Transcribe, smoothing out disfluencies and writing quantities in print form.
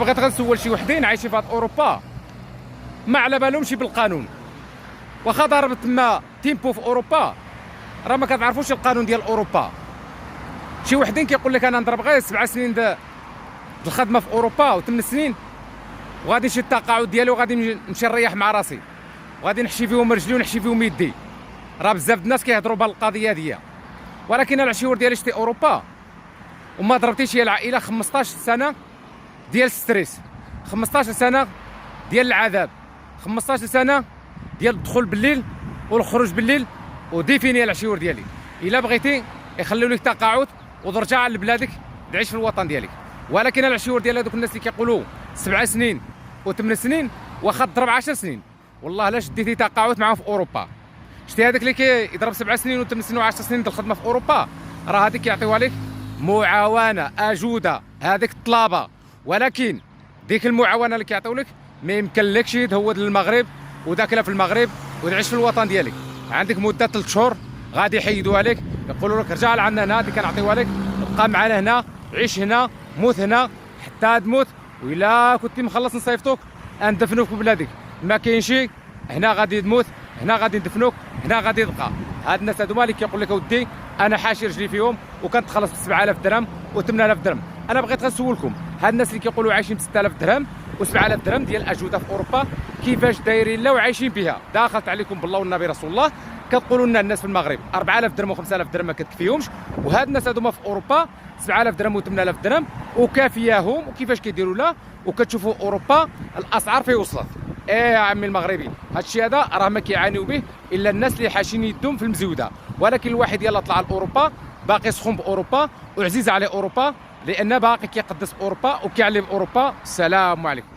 بغيت غنسول شي وحدين عايشين في هاد اوروبا ما على بالهمش بالقانون، واخا ضرب تما تيمبو في اوروبا راه ما كتعرفوش القانون ديال اوروبا. شي وحدين كيقول لك انا نضرب غير 7 سنين الخدمه في اوروبا و8 سنين وغادي نشد التقاعد ديالي وغادي نمشي نريح مع راسي وغادي نحشي فيهم رجلي ونحشي فيهم يدي. راه بزاف الناس كيهضروا بهاد القضيه ديال، ولكن العشيور ديالي شتي اوروبا وما ضربتيش هي العائله 15 سنه ديال ستريس، 15 سنه ديال العذاب، 15 سنه ديال الدخول بالليل والخروج بالليل وديفيني العشيور ديالي. الا بغيتي يخليو لك تقاعد وترجع لبلادك تعيش في الوطن ديالك. ولكن العشيور ديال هذوك الناس اللي كيقولوا 7 سنين و8 سنين واخا تضرب 10 سنين والله لا شديتي تقاعد معاهم في اوروبا. شتي هذاك اللي كيضرب 7 سنين و8 سنين و10 سنين ديال الخدمه في اوروبا راه هذيك كيعطيوها لك معاونه اجوده، هذيك الطلبه. ولكن ديك المعاونه اللي كيعطيو لك ما يمكنلكش تهود للمغرب وتاكلها في المغرب وتعيش في الوطن ديالك. عندك مده 3 شهور غادي يحيدوها لك، يقولوا لك رجع لعنا هنا اللي كنعطيوها لك، بقى معنا هنا، عيش هنا، موت هنا حتى تموت، وإلا كنتي مخلص نصيفطوك ندفنوك في بلادك. ما كاينش هنا غادي تموت، هنا غادي ندفنوك، هنا غادي تبقى. هاد الناس هادو اللي كيقول لك اودي انا حاشي رجلي فيهم وكنتخلص ب 7000 درهم و8000 درهم. انا بغيت غنسولكم هاد الناس اللي كيقولوا عايشين ب 6000 درهم و7000 درهم ديال الاجوده في اوروبا كيفاش دايرين لا وعايشين بها؟ داخلت عليكم بالله والنبي رسول الله كتقولوا لنا الناس في المغرب 4000 درهم و5000 درهم ما كتكفيهمش، وهاد الناس هادو في اوروبا 7000 درهم و8000 درهم وكافياهم. وكيفاش كيديروا لا وكتشوفوا اوروبا الاسعار فين وصلت؟ ايه يا عمي المغربي، هادشي هذا راه ما كيعانيو به الا الناس اللي حاشين يدهم في المزيوده. ولكن الواحد يلا طلع لاوروبا باقي سخون باوروبا وعزيز عليه اوروبا لان باقي كيقدس اوروبا وكيعلم اوروبا. السلام عليكم.